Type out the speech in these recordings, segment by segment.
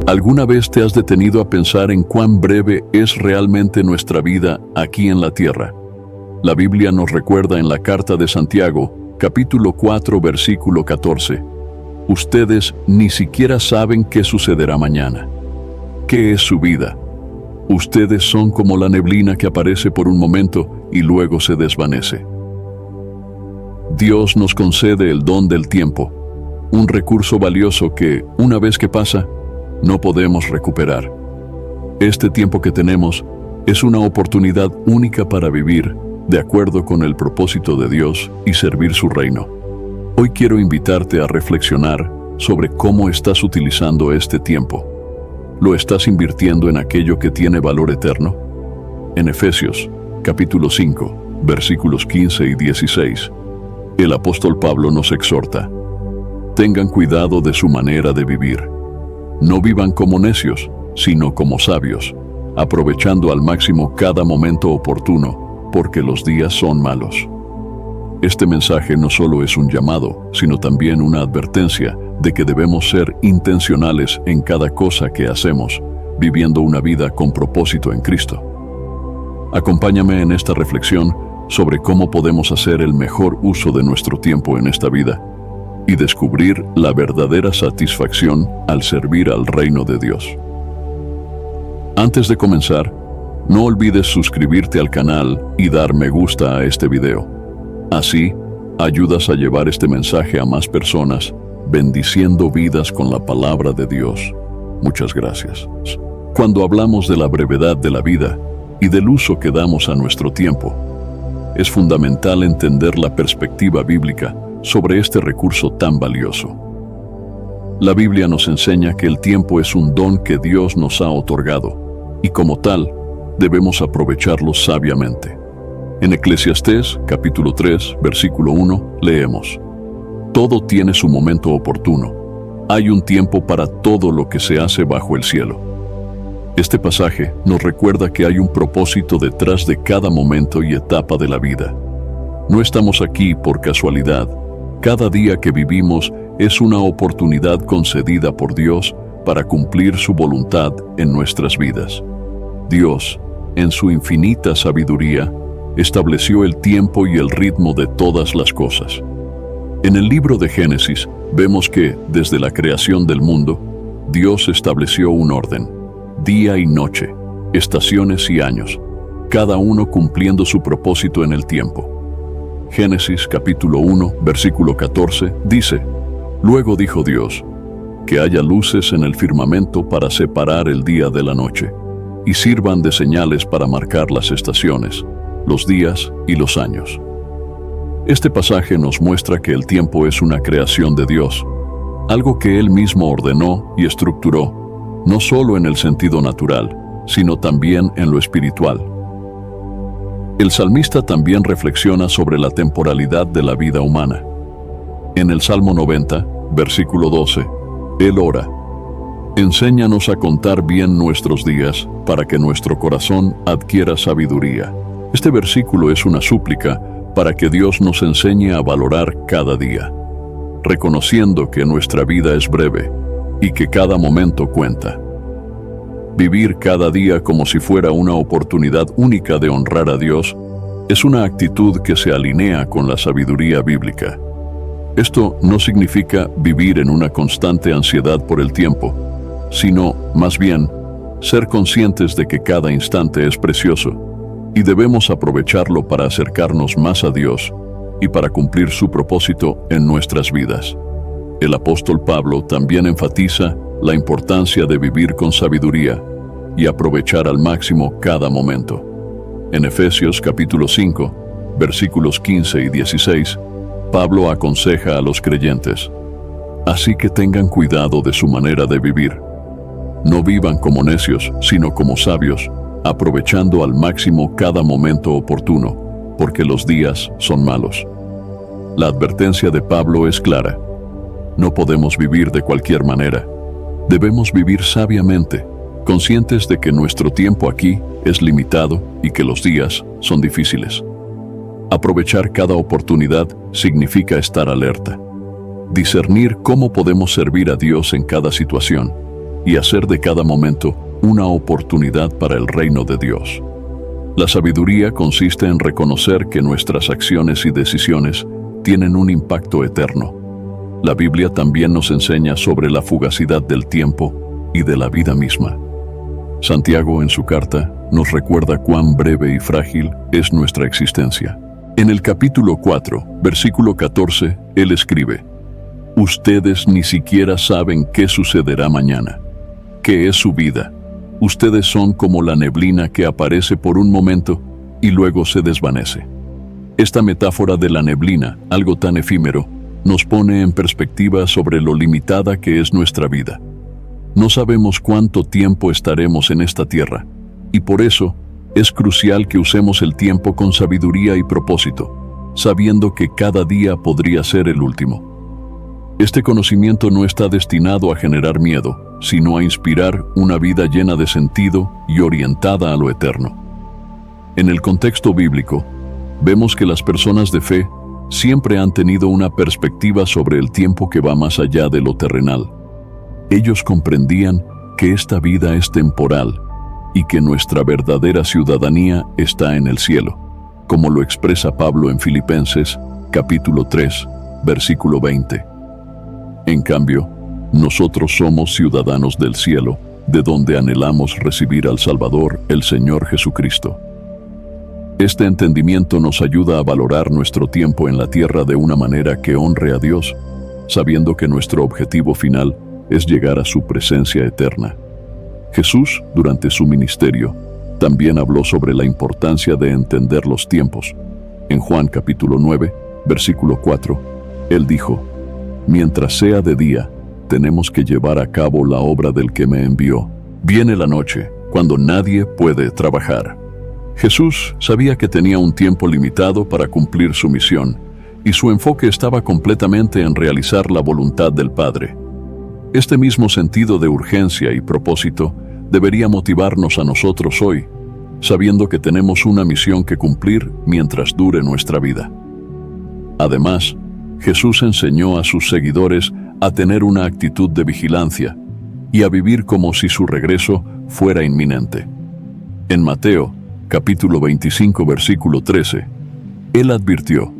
¿Alguna vez te has detenido a pensar en cuán breve es realmente nuestra vida aquí en la tierra? La Biblia nos recuerda en la carta de Santiago, capítulo 4, versículo 14. Ustedes ni siquiera saben qué sucederá mañana. ¿Qué es su vida? Ustedes son como la neblina que aparece por un momento y luego se desvanece. Dios nos concede el don del tiempo, un recurso valioso que, una vez que pasa, no podemos recuperar. Este tiempo que tenemos es una oportunidad única para vivir de acuerdo con el propósito de Dios y servir su reino. Hoy quiero invitarte a reflexionar sobre cómo estás utilizando este tiempo. ¿Lo estás invirtiendo en aquello que tiene valor eterno? En Efesios, capítulo 5, versículos 15 y 16, el apóstol Pablo nos exhorta: tengan cuidado de su manera de vivir. No vivan como necios, sino como sabios, aprovechando al máximo cada momento oportuno, porque los días son malos. Este mensaje no solo es un llamado, sino también una advertencia de que debemos ser intencionales en cada cosa que hacemos, viviendo una vida con propósito en Cristo. Acompáñame en esta reflexión sobre cómo podemos hacer el mejor uso de nuestro tiempo en esta vida y descubrir la verdadera satisfacción al servir al reino de Dios. Antes de comenzar, no olvides suscribirte al canal y dar me gusta a este video. Así, ayudas a llevar este mensaje a más personas, bendiciendo vidas con la palabra de Dios. Muchas gracias. Cuando hablamos de la brevedad de la vida y del uso que damos a nuestro tiempo, es fundamental entender la perspectiva bíblica sobre este recurso tan valioso. La Biblia nos enseña que el tiempo es un don que Dios nos ha otorgado y como tal, debemos aprovecharlo sabiamente. En Eclesiastés, capítulo 3, versículo 1, leemos: todo tiene su momento oportuno. Hay un tiempo para todo lo que se hace bajo el cielo. Este pasaje nos recuerda que hay un propósito detrás de cada momento y etapa de la vida. No estamos aquí por casualidad. Cada día que vivimos es una oportunidad concedida por Dios para cumplir su voluntad en nuestras vidas. Dios, en su infinita sabiduría, estableció el tiempo y el ritmo de todas las cosas. En el libro de Génesis vemos que, desde la creación del mundo, Dios estableció un orden: día y noche, estaciones y años, cada uno cumpliendo su propósito en el tiempo. Génesis capítulo 1, versículo 14, dice: luego dijo Dios, que haya luces en el firmamento para separar el día de la noche, y sirvan de señales para marcar las estaciones, los días y los años. Este pasaje nos muestra que el tiempo es una creación de Dios, algo que Él mismo ordenó y estructuró, no solo en el sentido natural, sino también en lo espiritual. El salmista también reflexiona sobre la temporalidad de la vida humana. En el Salmo 90, versículo 12, él ora: enséñanos a contar bien nuestros días, para que nuestro corazón adquiera sabiduría. Este versículo es una súplica para que Dios nos enseñe a valorar cada día, reconociendo que nuestra vida es breve y que cada momento cuenta. Vivir cada día como si fuera una oportunidad única de honrar a Dios es una actitud que se alinea con la sabiduría bíblica. Esto no significa vivir en una constante ansiedad por el tiempo, sino, más bien, ser conscientes de que cada instante es precioso y debemos aprovecharlo para acercarnos más a Dios y para cumplir su propósito en nuestras vidas. El apóstol Pablo también enfatiza la importancia de vivir con sabiduría y aprovechar al máximo cada momento. En Efesios capítulo 5, versículos 15 y 16, Pablo aconseja a los creyentes: así que tengan cuidado de su manera de vivir. No vivan como necios, sino como sabios, aprovechando al máximo cada momento oportuno, porque los días son malos. La advertencia de Pablo es clara: no podemos vivir de cualquier manera. Debemos vivir sabiamente, conscientes de que nuestro tiempo aquí es limitado y que los días son difíciles. Aprovechar cada oportunidad significa estar alerta, discernir cómo podemos servir a Dios en cada situación y hacer de cada momento una oportunidad para el reino de Dios. La sabiduría consiste en reconocer que nuestras acciones y decisiones tienen un impacto eterno. La Biblia también nos enseña sobre la fugacidad del tiempo y de la vida misma. Santiago, en su carta, nos recuerda cuán breve y frágil es nuestra existencia. En el capítulo 4, versículo 14, él escribe: «Ustedes ni siquiera saben qué sucederá mañana. ¿Qué es su vida? Ustedes son como la neblina que aparece por un momento y luego se desvanece». Esta metáfora de la neblina, algo tan efímero, nos pone en perspectiva sobre lo limitada que es nuestra vida. No sabemos cuánto tiempo estaremos en esta tierra, y por eso es crucial que usemos el tiempo con sabiduría y propósito, sabiendo que cada día podría ser el último. Este conocimiento no está destinado a generar miedo, sino a inspirar una vida llena de sentido y orientada a lo eterno. En el contexto bíblico, vemos que las personas de fe siempre han tenido una perspectiva sobre el tiempo que va más allá de lo terrenal. Ellos comprendían que esta vida es temporal y que nuestra verdadera ciudadanía está en el cielo, como lo expresa Pablo en Filipenses, capítulo 3, versículo 20. En cambio, nosotros somos ciudadanos del cielo, de donde anhelamos recibir al Salvador, el Señor Jesucristo. Este entendimiento nos ayuda a valorar nuestro tiempo en la tierra de una manera que honre a Dios, sabiendo que nuestro objetivo final es llegar a su presencia eterna. Jesús, durante su ministerio, también habló sobre la importancia de entender los tiempos. En Juan capítulo 9, versículo 4, él dijo: «Mientras sea de día, tenemos que llevar a cabo la obra del que me envió. Viene la noche, cuando nadie puede trabajar». Jesús sabía que tenía un tiempo limitado para cumplir su misión, y su enfoque estaba completamente en realizar la voluntad del Padre. Este mismo sentido de urgencia y propósito debería motivarnos a nosotros hoy, sabiendo que tenemos una misión que cumplir mientras dure nuestra vida. Además, Jesús enseñó a sus seguidores a tener una actitud de vigilancia y a vivir como si su regreso fuera inminente. En Mateo, capítulo 25, versículo 13, él advirtió: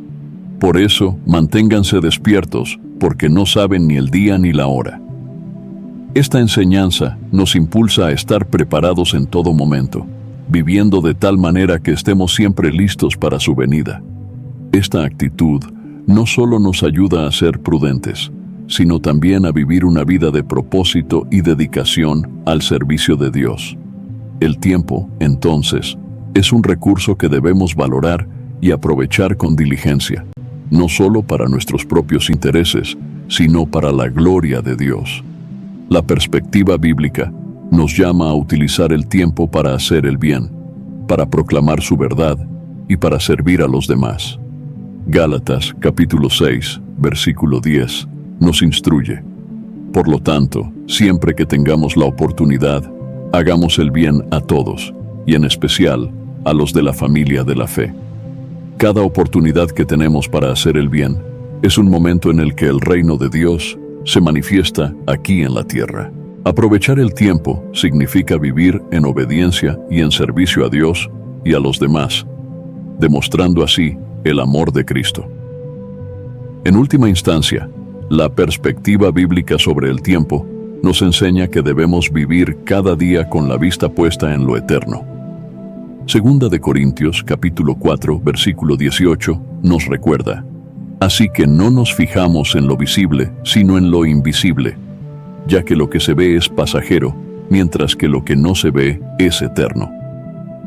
«Por eso, manténganse despiertos, porque no saben ni el día ni la hora». Esta enseñanza nos impulsa a estar preparados en todo momento, viviendo de tal manera que estemos siempre listos para su venida. Esta actitud no solo nos ayuda a ser prudentes, sino también a vivir una vida de propósito y dedicación al servicio de Dios. El tiempo, entonces, es un recurso que debemos valorar y aprovechar con diligencia, no solo para nuestros propios intereses, sino para la gloria de Dios. La perspectiva bíblica nos llama a utilizar el tiempo para hacer el bien, para proclamar su verdad y para servir a los demás. Gálatas capítulo 6, versículo 10, nos instruye: «Por lo tanto, siempre que tengamos la oportunidad, hagamos el bien a todos, y en especial a los de la familia de la fe». Cada oportunidad que tenemos para hacer el bien es un momento en el que el reino de Dios se manifiesta aquí en la tierra. Aprovechar el tiempo significa vivir en obediencia y en servicio a Dios y a los demás, demostrando así el amor de Cristo. En última instancia, la perspectiva bíblica sobre el tiempo nos enseña que debemos vivir cada día con la vista puesta en lo eterno. Segunda de Corintios, capítulo 4, versículo 18, nos recuerda: «Así que no nos fijamos en lo visible, sino en lo invisible, ya que lo que se ve es pasajero, mientras que lo que no se ve es eterno».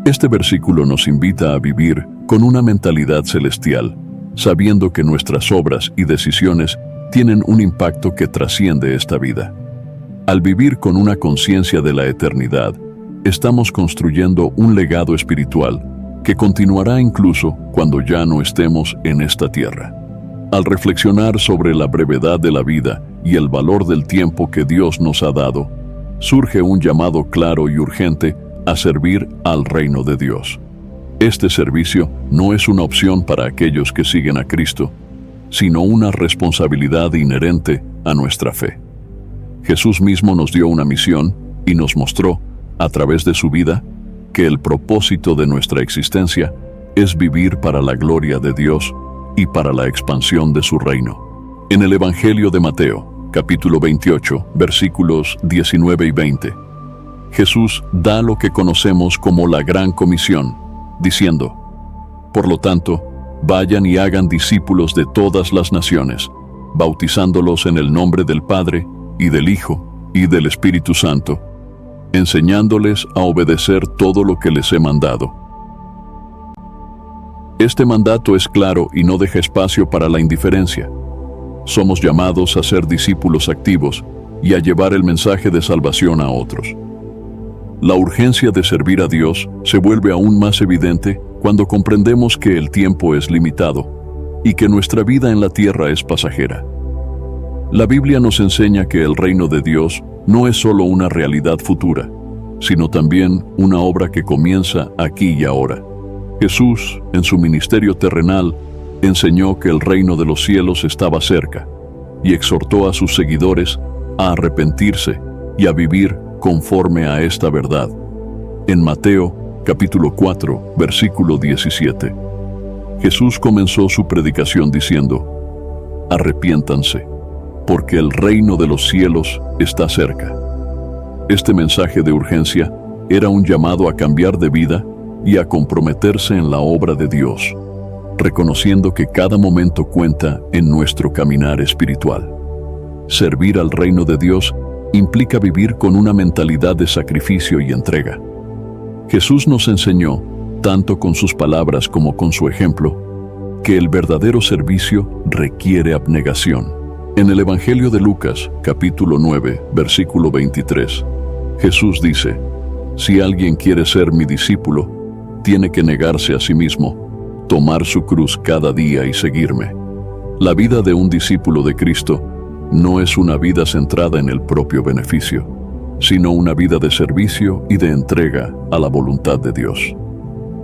Este versículo nos invita a vivir con una mentalidad celestial, sabiendo que nuestras obras y decisiones tienen un impacto que trasciende esta vida. Al vivir con una conciencia de la eternidad, estamos construyendo un legado espiritual que continuará incluso cuando ya no estemos en esta tierra. Al reflexionar sobre la brevedad de la vida y el valor del tiempo que Dios nos ha dado, surge un llamado claro y urgente a servir al reino de Dios. Este servicio no es una opción para aquellos que siguen a Cristo, sino una responsabilidad inherente a nuestra fe. Jesús mismo nos dio una misión y nos mostró, a través de su vida, que el propósito de nuestra existencia es vivir para la gloria de Dios y para la expansión de su reino. En el Evangelio de Mateo, capítulo 28, versículos 19 y 20, Jesús da lo que conocemos como la Gran Comisión, diciendo: por lo tanto, vayan y hagan discípulos de todas las naciones, bautizándolos en el nombre del Padre, y del Hijo, y del Espíritu Santo, enseñándoles a obedecer todo lo que les he mandado. Este mandato es claro y no deja espacio para la indiferencia. Somos llamados a ser discípulos activos y a llevar el mensaje de salvación a otros. La urgencia de servir a Dios se vuelve aún más evidente cuando comprendemos que el tiempo es limitado y que nuestra vida en la tierra es pasajera. La Biblia nos enseña que el reino de Dios no es solo una realidad futura, sino también una obra que comienza aquí y ahora. Jesús, en su ministerio terrenal, enseñó que el reino de los cielos estaba cerca y exhortó a sus seguidores a arrepentirse y a vivir conforme a esta verdad. En Mateo, capítulo 4, versículo 17, Jesús comenzó su predicación diciendo: arrepiéntanse, porque el reino de los cielos está cerca. Este mensaje de urgencia era un llamado a cambiar de vida y a comprometerse en la obra de Dios, reconociendo que cada momento cuenta en nuestro caminar espiritual. Servir al reino de Dios implica vivir con una mentalidad de sacrificio y entrega. Jesús nos enseñó, tanto con sus palabras como con su ejemplo, que el verdadero servicio requiere abnegación. En el Evangelio de Lucas, capítulo 9, versículo 23, Jesús dice: si alguien quiere ser mi discípulo, tiene que negarse a sí mismo, tomar su cruz cada día y seguirme. La vida de un discípulo de Cristo no es una vida centrada en el propio beneficio, sino una vida de servicio y de entrega a la voluntad de Dios.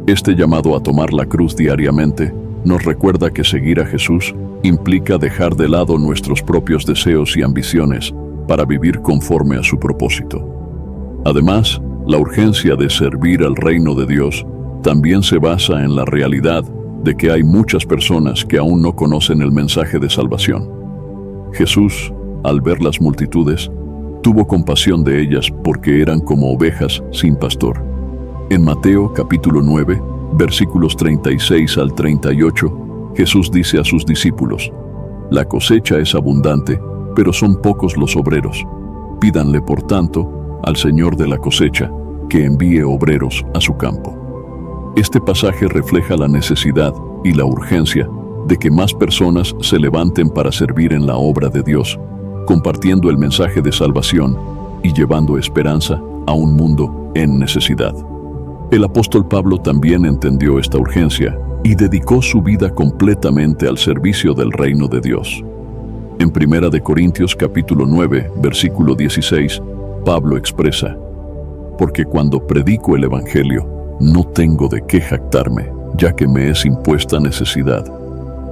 Este llamado a tomar la cruz diariamente nos recuerda que seguir a Jesús implica dejar de lado nuestros propios deseos y ambiciones para vivir conforme a su propósito. Además, la urgencia de servir al reino de Dios también se basa en la realidad de que hay muchas personas que aún no conocen el mensaje de salvación. Jesús, al ver las multitudes, tuvo compasión de ellas porque eran como ovejas sin pastor. En Mateo capítulo 9, versículos 36 al 38, Jesús dice a sus discípulos: la cosecha es abundante, pero son pocos los obreros. Pídanle, por tanto, al Señor de la cosecha que envíe obreros a su campo. Este pasaje refleja la necesidad y la urgencia de que más personas se levanten para servir en la obra de Dios, compartiendo el mensaje de salvación y llevando esperanza a un mundo en necesidad. El apóstol Pablo también entendió esta urgencia y dedicó su vida completamente al servicio del reino de Dios. En 1 Corintios capítulo 9, versículo 16, Pablo expresa: porque cuando predico el Evangelio, no tengo de qué jactarme, ya que me es impuesta necesidad.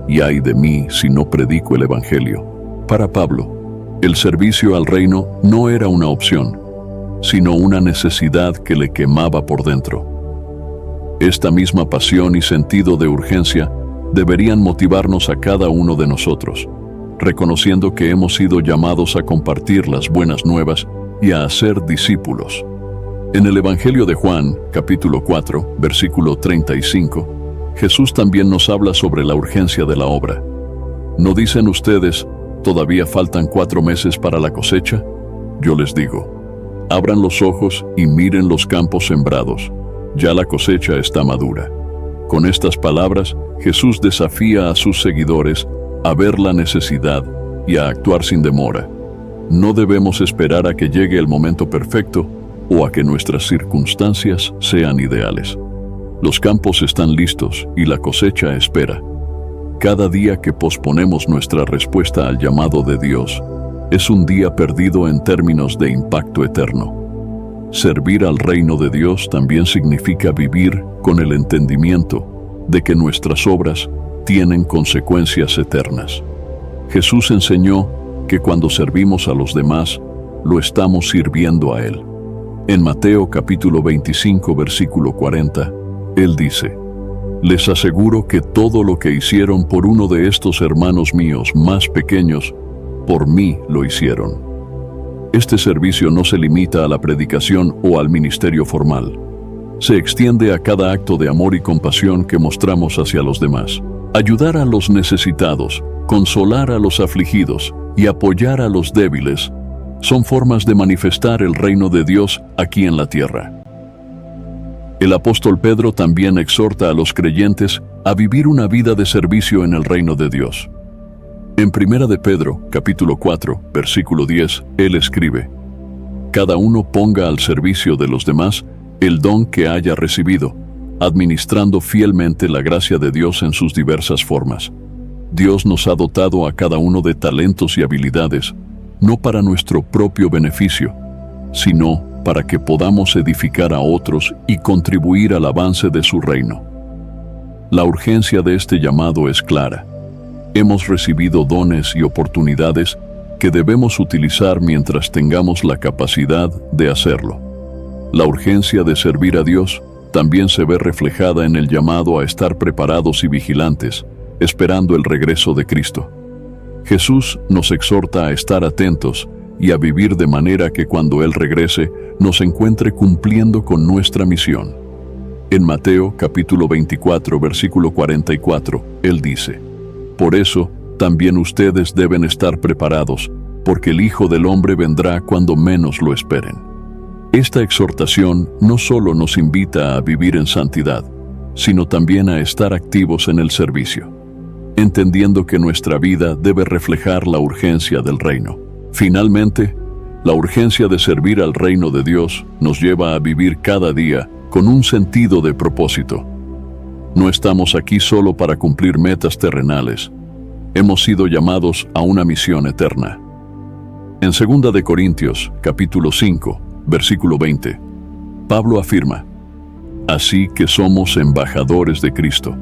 Y ay de mí si no predico el Evangelio. Para Pablo, el servicio al reino no era una opción, sino una necesidad que le quemaba por dentro. Esta misma pasión y sentido de urgencia deberían motivarnos a cada uno de nosotros, reconociendo que hemos sido llamados a compartir las buenas nuevas y a hacer discípulos. En el Evangelio de Juan, capítulo 4, versículo 35, Jesús también nos habla sobre la urgencia de la obra. ¿No dicen ustedes, todavía faltan 4 meses para la cosecha? Yo les digo, abran los ojos y miren los campos sembrados, ya la cosecha está madura. Con estas palabras, Jesús desafía a sus seguidores a ver la necesidad y a actuar sin demora. No debemos esperar a que llegue el momento perfecto o a que nuestras circunstancias sean ideales. Los campos están listos y la cosecha espera. Cada día que posponemos nuestra respuesta al llamado de Dios es un día perdido en términos de impacto eterno. Servir al reino de Dios también significa vivir con el entendimiento de que nuestras obras tienen consecuencias eternas. Jesús enseñó que cuando servimos a los demás, lo estamos sirviendo a Él. En Mateo capítulo 25, versículo 40, Él dice: les aseguro que todo lo que hicieron por uno de estos hermanos míos más pequeños, por mí lo hicieron. Este servicio no se limita a la predicación o al ministerio formal. Se extiende a cada acto de amor y compasión que mostramos hacia los demás. Ayudar a los necesitados, consolar a los afligidos y apoyar a los débiles son formas de manifestar el reino de Dios aquí en la tierra. El apóstol Pedro también exhorta a los creyentes a vivir una vida de servicio en el reino de Dios. En 1 de Pedro, capítulo 4, versículo 10, él escribe: cada uno ponga al servicio de los demás el don que haya recibido, administrando fielmente la gracia de Dios en sus diversas formas. Dios nos ha dotado a cada uno de talentos y habilidades, no para nuestro propio beneficio, sino para que podamos edificar a otros y contribuir al avance de su reino. La urgencia de este llamado es clara. Hemos recibido dones y oportunidades que debemos utilizar mientras tengamos la capacidad de hacerlo. La urgencia de servir a Dios también se ve reflejada en el llamado a estar preparados y vigilantes, esperando el regreso de Cristo. Jesús nos exhorta a estar atentos y a vivir de manera que cuando Él regrese nos encuentre cumpliendo con nuestra misión. En Mateo capítulo 24, versículo 44, Él dice: por eso también ustedes deben estar preparados, porque el Hijo del Hombre vendrá cuando menos lo esperen. Esta exhortación no solo nos invita a vivir en santidad, sino también a estar activos en el servicio, entendiendo que nuestra vida debe reflejar la urgencia del reino. Finalmente, la urgencia de servir al reino de Dios nos lleva a vivir cada día con un sentido de propósito. No estamos aquí solo para cumplir metas terrenales. Hemos sido llamados a una misión eterna. En 2 de Corintios, capítulo 5, versículo 20, Pablo afirma: así que somos embajadores de Cristo,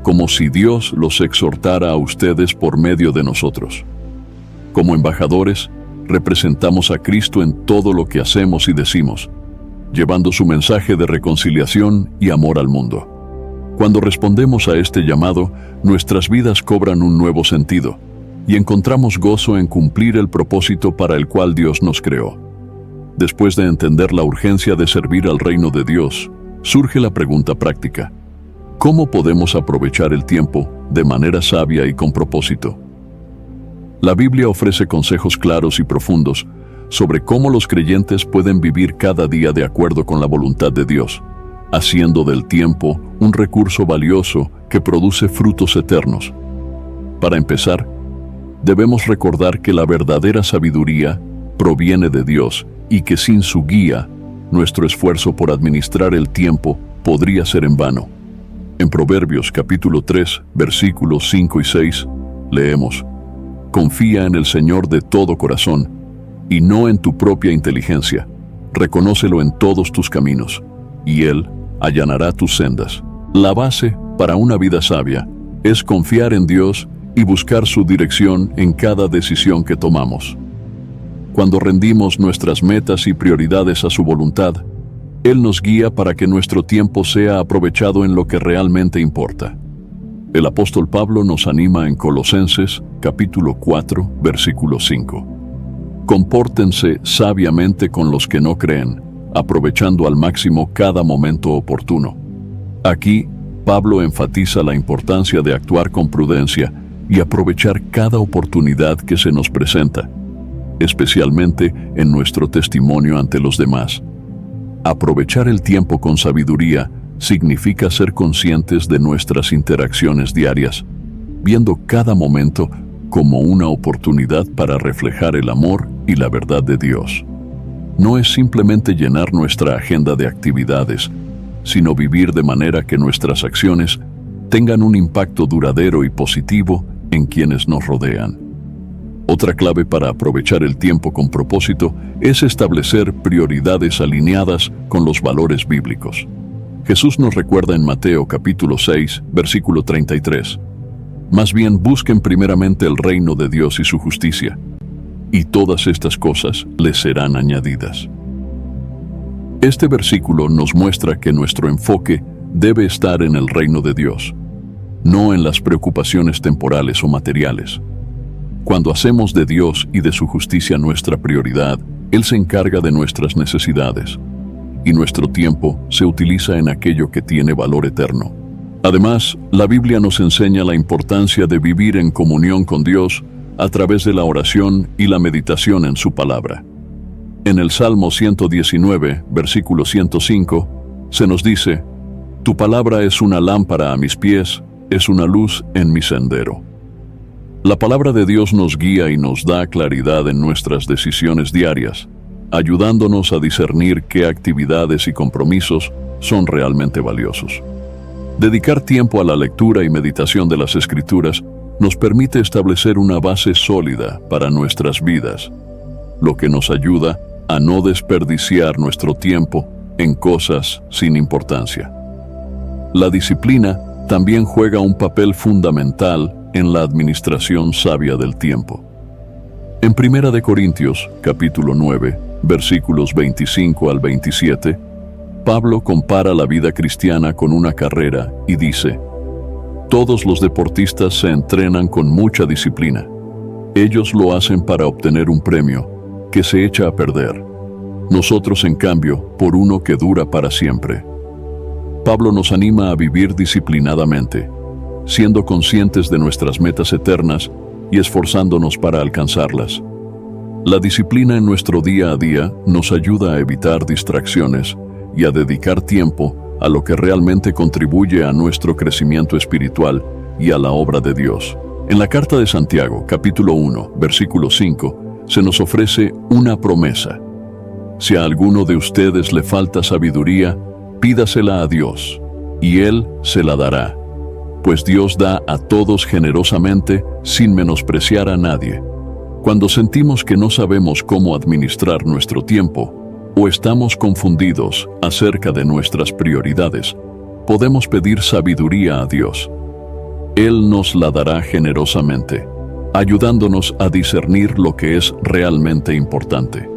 como si Dios los exhortara a ustedes por medio de nosotros. Como embajadores, representamos a Cristo en todo lo que hacemos y decimos, llevando su mensaje de reconciliación y amor al mundo. Cuando respondemos a este llamado, nuestras vidas cobran un nuevo sentido y encontramos gozo en cumplir el propósito para el cual Dios nos creó. Después de entender la urgencia de servir al reino de Dios, surge la pregunta práctica: ¿cómo podemos aprovechar el tiempo de manera sabia y con propósito? La Biblia ofrece consejos claros y profundos sobre cómo los creyentes pueden vivir cada día de acuerdo con la voluntad de Dios, haciendo del tiempo un recurso valioso que produce frutos eternos. Para empezar, debemos recordar que la verdadera sabiduría proviene de Dios y que sin su guía, nuestro esfuerzo por administrar el tiempo podría ser en vano. En Proverbios capítulo 3, versículos 5 y 6, leemos: confía en el Señor de todo corazón, y no en tu propia inteligencia. Reconócelo en todos tus caminos, y Él allanará tus sendas. La base para una vida sabia es confiar en Dios y buscar su dirección en cada decisión que tomamos. Cuando rendimos nuestras metas y prioridades a su voluntad, Él nos guía para que nuestro tiempo sea aprovechado en lo que realmente importa. El apóstol Pablo nos anima en Colosenses, capítulo 4, versículo 5. Compórtense sabiamente con los que no creen, aprovechando al máximo cada momento oportuno. Aquí, Pablo enfatiza la importancia de actuar con prudencia y aprovechar cada oportunidad que se nos presenta, especialmente en nuestro testimonio ante los demás. Aprovechar el tiempo con sabiduría significa ser conscientes de nuestras interacciones diarias, viendo cada momento como una oportunidad para reflejar el amor y la verdad de Dios. No es simplemente llenar nuestra agenda de actividades, sino vivir de manera que nuestras acciones tengan un impacto duradero y positivo en quienes nos rodean. Otra clave para aprovechar el tiempo con propósito es establecer prioridades alineadas con los valores bíblicos. Jesús nos recuerda en Mateo capítulo 6, versículo 33. Más bien busquen primeramente el reino de Dios y su justicia, y todas estas cosas les serán añadidas. Este versículo nos muestra que nuestro enfoque debe estar en el reino de Dios, no en las preocupaciones temporales o materiales. Cuando hacemos de Dios y de su justicia nuestra prioridad, Él se encarga de nuestras necesidades, y nuestro tiempo se utiliza en aquello que tiene valor eterno. Además, la Biblia nos enseña la importancia de vivir en comunión con Dios a través de la oración y la meditación en su palabra. En el Salmo 119, versículo 105, se nos dice: «Tu palabra es una lámpara a mis pies, es una luz en mi sendero». La palabra de Dios nos guía y nos da claridad en nuestras decisiones diarias, ayudándonos a discernir qué actividades y compromisos son realmente valiosos. Dedicar tiempo a la lectura y meditación de las Escrituras nos permite establecer una base sólida para nuestras vidas, lo que nos ayuda a no desperdiciar nuestro tiempo en cosas sin importancia. La disciplina también juega un papel fundamental en la administración sabia del tiempo. En 1 Corintios, capítulo 9, versículos 25 al 27, Pablo compara la vida cristiana con una carrera y dice: «Todos los deportistas se entrenan con mucha disciplina. Ellos lo hacen para obtener un premio que se echa a perder. Nosotros, en cambio, por uno que dura para siempre». Pablo nos anima a vivir disciplinadamente, siendo conscientes de nuestras metas eternas y esforzándonos para alcanzarlas. La disciplina en nuestro día a día nos ayuda a evitar distracciones y a dedicar tiempo a lo que realmente contribuye a nuestro crecimiento espiritual y a la obra de Dios. En la carta de Santiago, capítulo 1, versículo 5, se nos ofrece una promesa: «Si a alguno de ustedes le falta sabiduría, pídasela a Dios, y Él se la dará, pues Dios da a todos generosamente sin menospreciar a nadie». Cuando sentimos que no sabemos cómo administrar nuestro tiempo o estamos confundidos acerca de nuestras prioridades, podemos pedir sabiduría a Dios. Él nos la dará generosamente, ayudándonos a discernir lo que es realmente importante.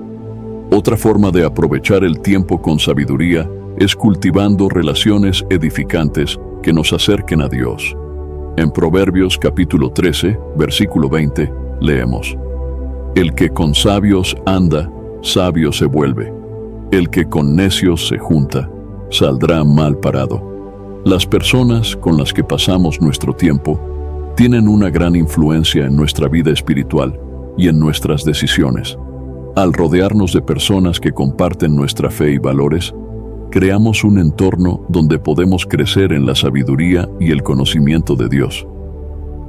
Otra forma de aprovechar el tiempo con sabiduría es cultivando relaciones edificantes que nos acerquen a Dios. En Proverbios capítulo 13, versículo 20, leemos: «El que con sabios anda, sabio se vuelve. El que con necios se junta, saldrá mal parado». Las personas con las que pasamos nuestro tiempo tienen una gran influencia en nuestra vida espiritual y en nuestras decisiones. Al rodearnos de personas que comparten nuestra fe y valores, creamos un entorno donde podemos crecer en la sabiduría y el conocimiento de Dios.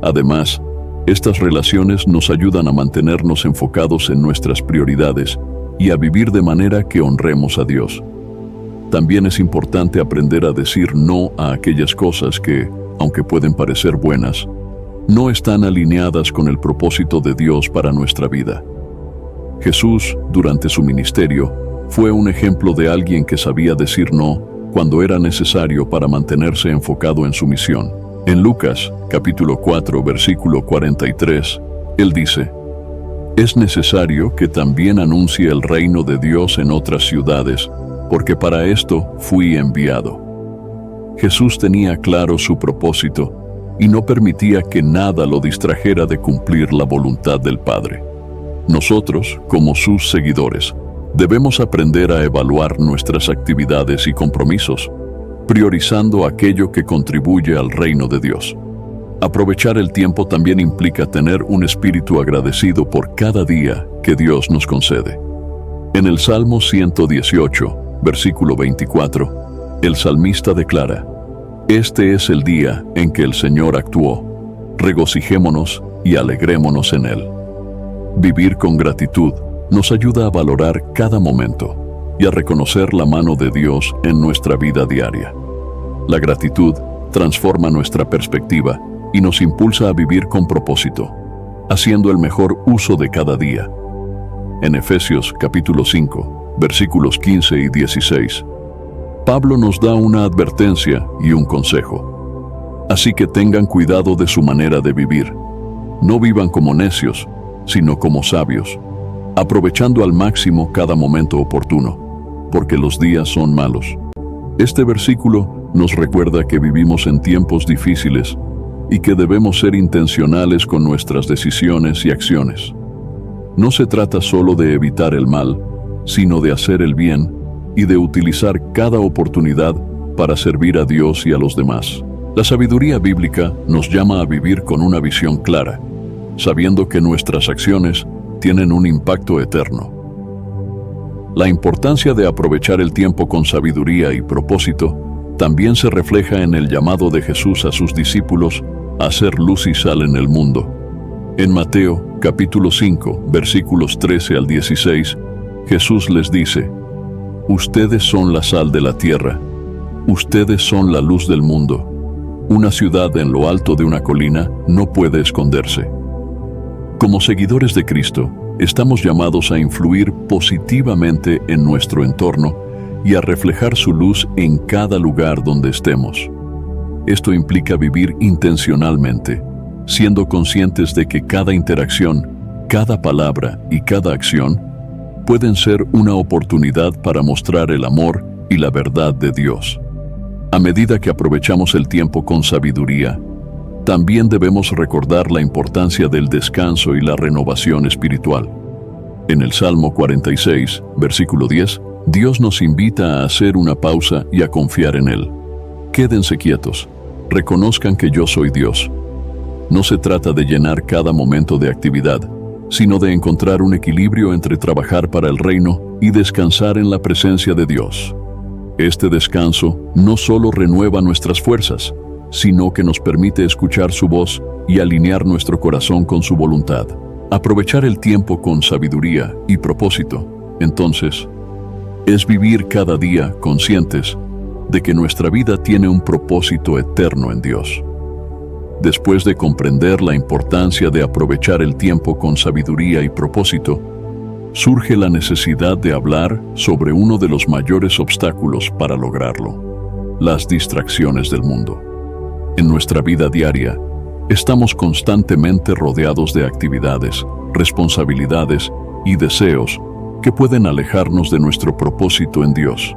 Además, estas relaciones nos ayudan a mantenernos enfocados en nuestras prioridades y a vivir de manera que honremos a Dios. También es importante aprender a decir no a aquellas cosas que, aunque pueden parecer buenas, no están alineadas con el propósito de Dios para nuestra vida. Jesús, durante su ministerio, fue un ejemplo de alguien que sabía decir no cuando era necesario para mantenerse enfocado en su misión. En Lucas, capítulo 4, versículo 43, él dice: «Es necesario que también anuncie el reino de Dios en otras ciudades, porque para esto fui enviado». Jesús tenía claro su propósito y no permitía que nada lo distrajera de cumplir la voluntad del Padre. Nosotros, como sus seguidores, debemos aprender a evaluar nuestras actividades y compromisos, priorizando aquello que contribuye al reino de Dios. Aprovechar el tiempo también implica tener un espíritu agradecido por cada día que Dios nos concede. En el Salmo 118, versículo 24, el salmista declara: «Este es el día en que el Señor actuó. Regocijémonos y alegrémonos en él». Vivir con gratitud nos ayuda a valorar cada momento y a reconocer la mano de Dios en nuestra vida diaria. La gratitud transforma nuestra perspectiva y nos impulsa a vivir con propósito, haciendo el mejor uso de cada día. En Efesios capítulo 5, versículos 15 y 16, Pablo nos da una advertencia y un consejo. Así que tengan cuidado de su manera de vivir. No vivan como necios, sino como sabios, aprovechando al máximo cada momento oportuno, porque los días son malos. Este versículo nos recuerda que vivimos en tiempos difíciles y que debemos ser intencionales con nuestras decisiones y acciones. No se trata solo de evitar el mal, sino de hacer el bien y de utilizar cada oportunidad para servir a Dios y a los demás. La sabiduría bíblica nos llama a vivir con una visión clara, sabiendo que nuestras acciones tienen un impacto eterno. La importancia de aprovechar el tiempo con sabiduría y propósito también se refleja en el llamado de Jesús a sus discípulos a ser luz y sal en el mundo. En Mateo, capítulo 5, versículos 13 al 16, Jesús les dice: Ustedes son la sal de la tierra, ustedes son la luz del mundo. Una ciudad en lo alto de una colina no puede esconderse. Como seguidores de Cristo, estamos llamados a influir positivamente en nuestro entorno y a reflejar su luz en cada lugar donde estemos. Esto implica vivir intencionalmente, siendo conscientes de que cada interacción, cada palabra y cada acción pueden ser una oportunidad para mostrar el amor y la verdad de Dios. A medida que aprovechamos el tiempo con sabiduría, también debemos recordar la importancia del descanso y la renovación espiritual. En el Salmo 46, versículo 10, Dios nos invita a hacer una pausa y a confiar en Él. Quédense quietos, reconozcan que yo soy Dios. No se trata de llenar cada momento de actividad, sino de encontrar un equilibrio entre trabajar para el reino y descansar en la presencia de Dios. Este descanso no solo renueva nuestras fuerzas, sino que nos permite escuchar su voz y alinear nuestro corazón con su voluntad. Aprovechar el tiempo con sabiduría y propósito, entonces, es vivir cada día conscientes de que nuestra vida tiene un propósito eterno en Dios. Después de comprender la importancia de aprovechar el tiempo con sabiduría y propósito, surge la necesidad de hablar sobre uno de los mayores obstáculos para lograrlo: las distracciones del mundo. En nuestra vida diaria, estamos constantemente rodeados de actividades, responsabilidades y deseos que pueden alejarnos de nuestro propósito en Dios.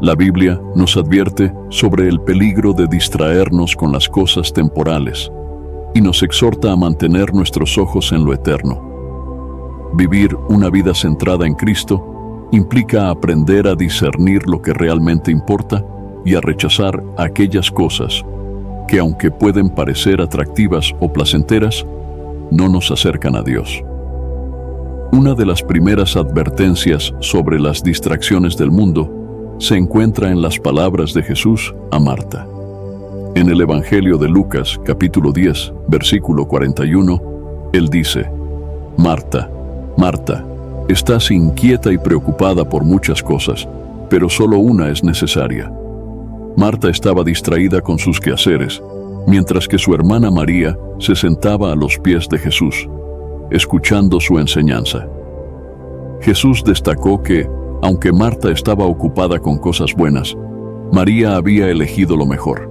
La Biblia nos advierte sobre el peligro de distraernos con las cosas temporales y nos exhorta a mantener nuestros ojos en lo eterno. Vivir una vida centrada en Cristo implica aprender a discernir lo que realmente importa y a rechazar aquellas cosas que, aunque pueden parecer atractivas o placenteras, no nos acercan a Dios. Una de las primeras advertencias sobre las distracciones del mundo se encuentra en las palabras de Jesús a Marta. En el Evangelio de Lucas, capítulo 10, versículo 41, Él dice: Marta, Marta, estás inquieta y preocupada por muchas cosas, pero solo una es necesaria. Marta estaba distraída con sus quehaceres, mientras que su hermana María se sentaba a los pies de Jesús, escuchando su enseñanza. Jesús destacó que, aunque Marta estaba ocupada con cosas buenas, María había elegido lo mejor: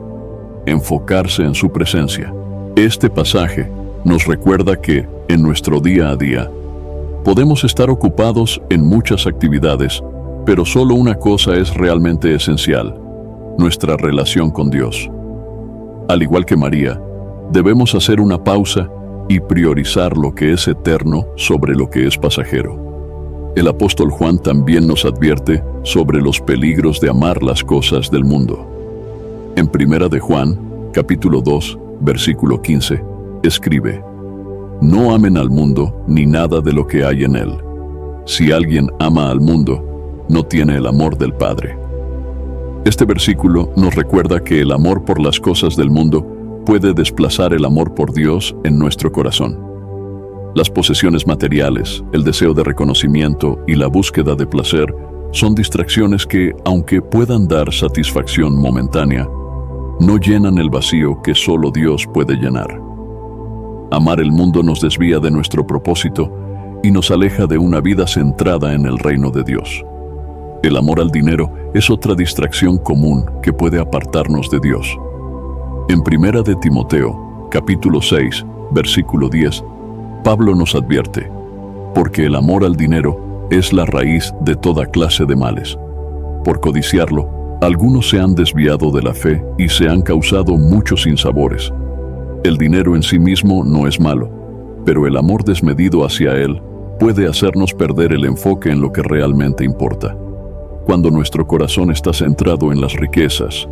enfocarse en su presencia. Este pasaje nos recuerda que, en nuestro día a día, podemos estar ocupados en muchas actividades, pero solo una cosa es realmente esencial: nuestra relación con Dios. Al igual que María, debemos hacer una pausa y priorizar lo que es eterno sobre lo que es pasajero. El apóstol Juan también nos advierte sobre los peligros de amar las cosas del mundo. En 1 de Juan, capítulo 2, versículo 15, escribe: No amen al mundo ni nada de lo que hay en él. Si alguien ama al mundo, no tiene el amor del Padre. Este versículo nos recuerda que el amor por las cosas del mundo puede desplazar el amor por Dios en nuestro corazón. Las posesiones materiales, el deseo de reconocimiento y la búsqueda de placer son distracciones que, aunque puedan dar satisfacción momentánea, no llenan el vacío que solo Dios puede llenar. Amar el mundo nos desvía de nuestro propósito y nos aleja de una vida centrada en el reino de Dios. El amor al dinero es otra distracción común que puede apartarnos de Dios. En 1 de Timoteo, capítulo 6, versículo 10, Pablo nos advierte, porque el amor al dinero es la raíz de toda clase de males. Por codiciarlo, algunos se han desviado de la fe y se han causado muchos sinsabores. El dinero en sí mismo no es malo, pero el amor desmedido hacia él puede hacernos perder el enfoque en lo que realmente importa. Cuando nuestro corazón está centrado en las riquezas,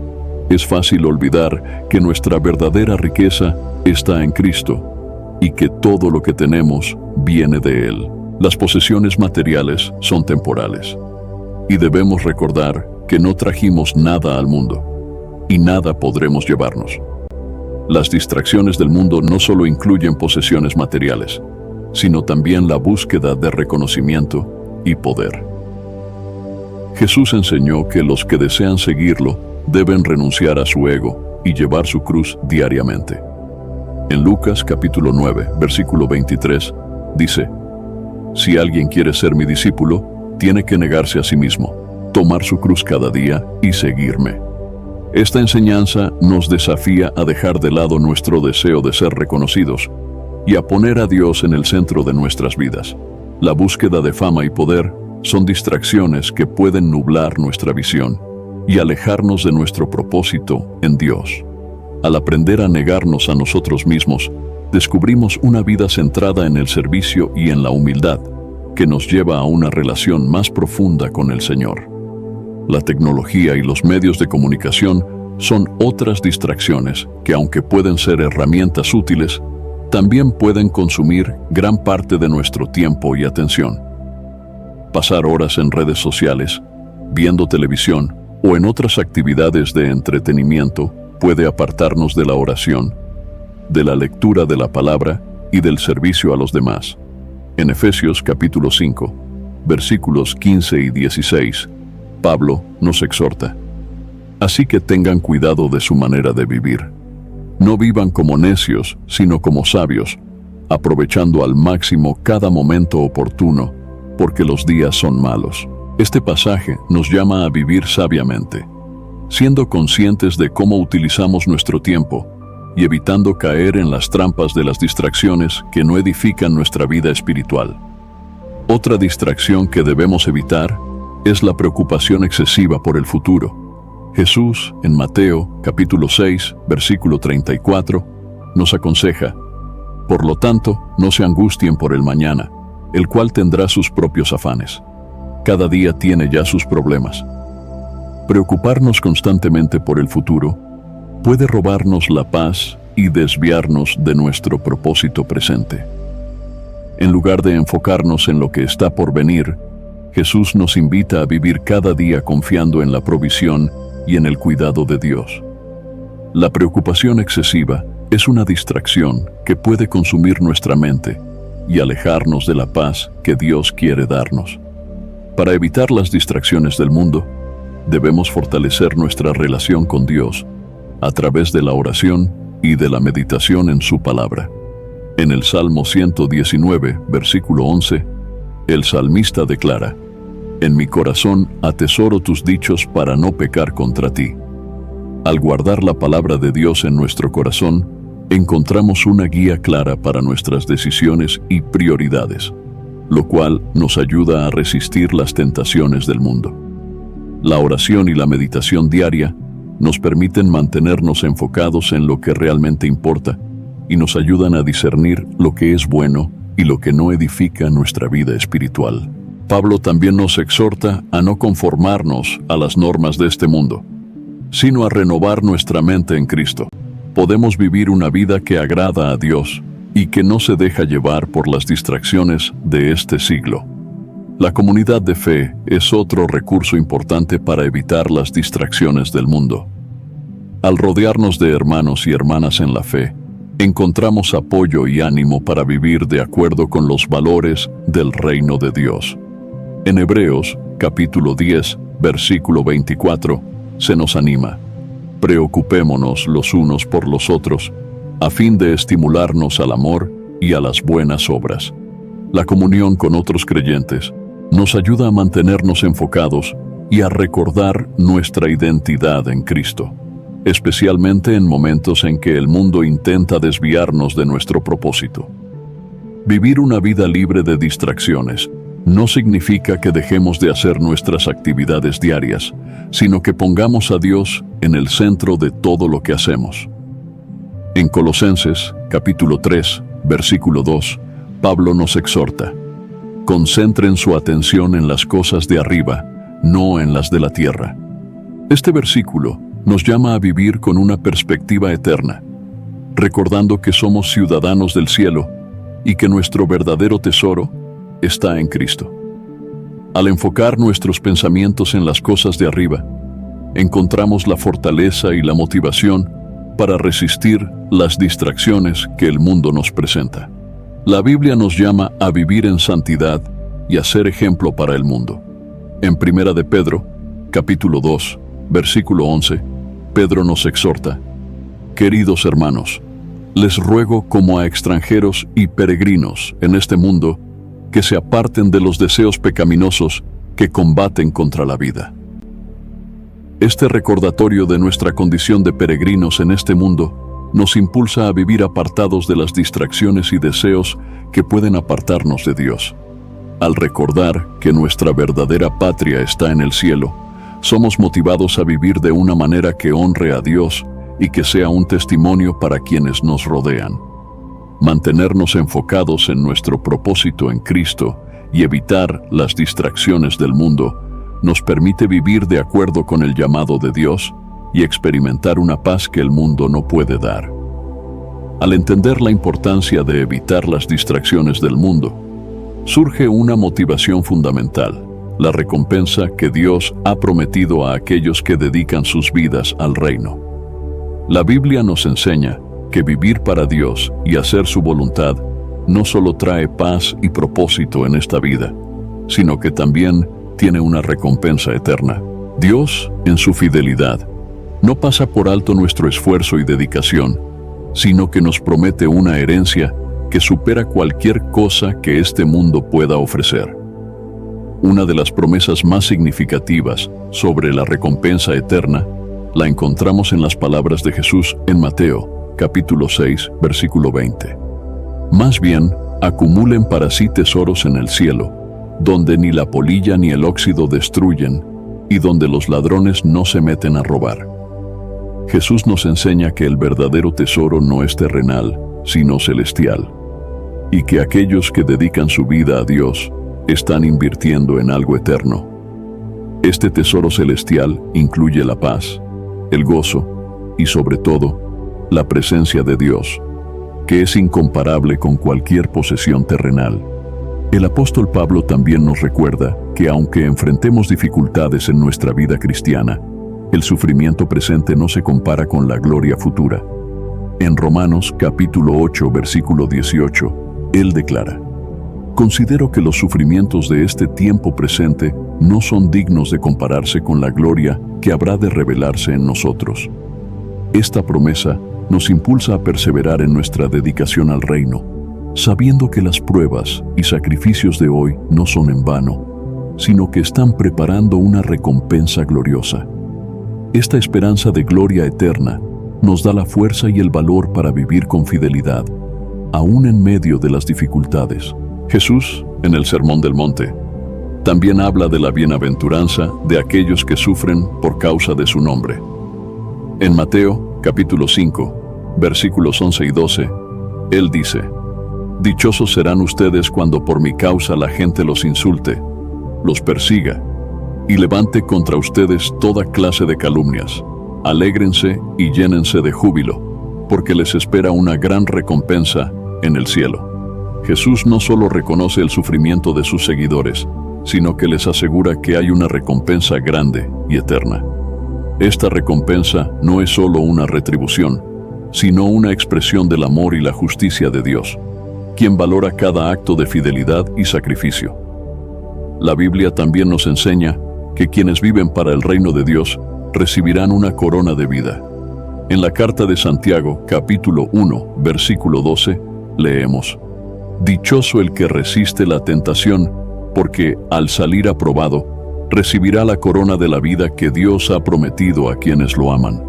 es fácil olvidar que nuestra verdadera riqueza está en Cristo y que todo lo que tenemos viene de Él. Las posesiones materiales son temporales y debemos recordar que no trajimos nada al mundo y nada podremos llevarnos. Las distracciones del mundo no solo incluyen posesiones materiales, sino también la búsqueda de reconocimiento y poder. Jesús enseñó que los que desean seguirlo deben renunciar a su ego y llevar su cruz diariamente. En Lucas capítulo 9, versículo 23, dice: Si alguien quiere ser mi discípulo, tiene que negarse a sí mismo, tomar su cruz cada día y seguirme. Esta enseñanza nos desafía a dejar de lado nuestro deseo de ser reconocidos y a poner a Dios en el centro de nuestras vidas. La búsqueda de fama y poder son distracciones que pueden nublar nuestra visión y alejarnos de nuestro propósito en Dios. Al aprender a negarnos a nosotros mismos, descubrimos una vida centrada en el servicio y en la humildad, que nos lleva a una relación más profunda con el Señor. La tecnología y los medios de comunicación son otras distracciones que, aunque pueden ser herramientas útiles, también pueden consumir gran parte de nuestro tiempo y atención. Pasar horas en redes sociales, viendo televisión o en otras actividades de entretenimiento puede apartarnos de la oración, de la lectura de la palabra y del servicio a los demás. En Efesios capítulo 5, versículos 15 y 16, Pablo nos exhorta: Así que tengan cuidado de su manera de vivir. No vivan como necios, sino como sabios, aprovechando al máximo cada momento oportuno, porque los días son malos. Este pasaje nos llama a vivir sabiamente, siendo conscientes de cómo utilizamos nuestro tiempo y evitando caer en las trampas de las distracciones que no edifican nuestra vida espiritual. Otra distracción que debemos evitar es la preocupación excesiva por el futuro. Jesús, en Mateo capítulo 6, versículo 34, nos aconseja: Por lo tanto, no se angustien por el mañana, el cual tendrá sus propios afanes. Cada día tiene ya sus problemas. Preocuparnos constantemente por el futuro puede robarnos la paz y desviarnos de nuestro propósito presente. En lugar de enfocarnos en lo que está por venir, Jesús nos invita a vivir cada día confiando en la provisión y en el cuidado de Dios. La preocupación excesiva es una distracción que puede consumir nuestra mente y alejarnos de la paz que Dios quiere darnos. Para evitar las distracciones del mundo, debemos fortalecer nuestra relación con Dios a través de la oración y de la meditación en su palabra. En el Salmo 119, versículo 11, el salmista declara: En mi corazón atesoro tus dichos para no pecar contra ti. Al guardar la palabra de Dios en nuestro corazón, encontramos una guía clara para nuestras decisiones y prioridades, lo cual nos ayuda a resistir las tentaciones del mundo. La oración y la meditación diaria nos permiten mantenernos enfocados en lo que realmente importa y nos ayudan a discernir lo que es bueno y lo que no edifica nuestra vida espiritual. Pablo también nos exhorta a no conformarnos a las normas de este mundo, sino a renovar nuestra mente en Cristo. Podemos vivir una vida que agrada a Dios y que no se deja llevar por las distracciones de este siglo. La comunidad de fe es otro recurso importante para evitar las distracciones del mundo. Al rodearnos de hermanos y hermanas en la fe, encontramos apoyo y ánimo para vivir de acuerdo con los valores del reino de Dios. En Hebreos, capítulo 10, versículo 24, se nos anima: Preocupémonos los unos por los otros, a fin de estimularnos al amor y a las buenas obras. La comunión con otros creyentes nos ayuda a mantenernos enfocados y a recordar nuestra identidad en Cristo, especialmente en momentos en que el mundo intenta desviarnos de nuestro propósito. Vivir una vida libre de distracciones no significa que dejemos de hacer nuestras actividades diarias, sino que pongamos a Dios en el centro de todo lo que hacemos. En Colosenses, capítulo 3, versículo 2, Pablo nos exhorta: concentren su atención en las cosas de arriba, no en las de la tierra. Este versículo nos llama a vivir con una perspectiva eterna, recordando que somos ciudadanos del cielo y que nuestro verdadero tesoro está en Cristo. Al enfocar nuestros pensamientos en las cosas de arriba, encontramos la fortaleza y la motivación para resistir las distracciones que el mundo nos presenta. La Biblia nos llama a vivir en santidad y a ser ejemplo para el mundo. En Primera de Pedro, capítulo 2, versículo 11, Pedro nos exhorta: queridos hermanos, les ruego como a extranjeros y peregrinos en este mundo, que se aparten de los deseos pecaminosos que combaten contra la vida. Este recordatorio de nuestra condición de peregrinos en este mundo nos impulsa a vivir apartados de las distracciones y deseos que pueden apartarnos de Dios. Al recordar que nuestra verdadera patria está en el cielo, somos motivados a vivir de una manera que honre a Dios y que sea un testimonio para quienes nos rodean. Mantenernos enfocados en nuestro propósito en Cristo y evitar las distracciones del mundo nos permite vivir de acuerdo con el llamado de Dios y experimentar una paz que el mundo no puede dar. Al entender la importancia de evitar las distracciones del mundo, surge una motivación fundamental: la recompensa que Dios ha prometido a aquellos que dedican sus vidas al reino. La Biblia nos enseña que vivir para Dios y hacer su voluntad no solo trae paz y propósito en esta vida, sino que también tiene una recompensa eterna. Dios, en su fidelidad, no pasa por alto nuestro esfuerzo y dedicación, sino que nos promete una herencia que supera cualquier cosa que este mundo pueda ofrecer. Una de las promesas más significativas sobre la recompensa eterna la encontramos en las palabras de Jesús en Mateo, capítulo 6, versículo 20. Más bien, acumulen para sí tesoros en el cielo, donde ni la polilla ni el óxido destruyen, y donde los ladrones no se meten a robar. Jesús nos enseña que el verdadero tesoro no es terrenal, sino celestial, y que aquellos que dedican su vida a Dios están invirtiendo en algo eterno. Este tesoro celestial incluye la paz, el gozo y, sobre todo, la presencia de Dios, que es incomparable con cualquier posesión terrenal. El apóstol Pablo también nos recuerda que aunque enfrentemos dificultades en nuestra vida cristiana, el sufrimiento presente no se compara con la gloria futura. En Romanos capítulo 8, versículo 18, él declara: considero que los sufrimientos de este tiempo presente no son dignos de compararse con la gloria que habrá de revelarse en nosotros. Esta promesa nos impulsa a perseverar en nuestra dedicación al reino, sabiendo que las pruebas y sacrificios de hoy no son en vano, sino que están preparando una recompensa gloriosa. Esta esperanza de gloria eterna nos da la fuerza y el valor para vivir con fidelidad, aún en medio de las dificultades. Jesús, en el Sermón del Monte, también habla de la bienaventuranza de aquellos que sufren por causa de su nombre. En Mateo, capítulo 5, versículos 11 y 12, él dice: dichosos serán ustedes cuando por mi causa la gente los insulte, los persiga y levante contra ustedes toda clase de calumnias. Alégrense y llénense de júbilo, porque les espera una gran recompensa en el cielo. Jesús no solo reconoce el sufrimiento de sus seguidores, sino que les asegura que hay una recompensa grande y eterna. Esta recompensa no es solo una retribución, sino una expresión del amor y la justicia de Dios, quien valora cada acto de fidelidad y sacrificio. La Biblia también nos enseña que quienes viven para el reino de Dios recibirán una corona de vida. En la carta de Santiago, capítulo 1, versículo 12, leemos: dichoso el que resiste la tentación, porque al salir aprobado, recibirá la corona de la vida que Dios ha prometido a quienes lo aman.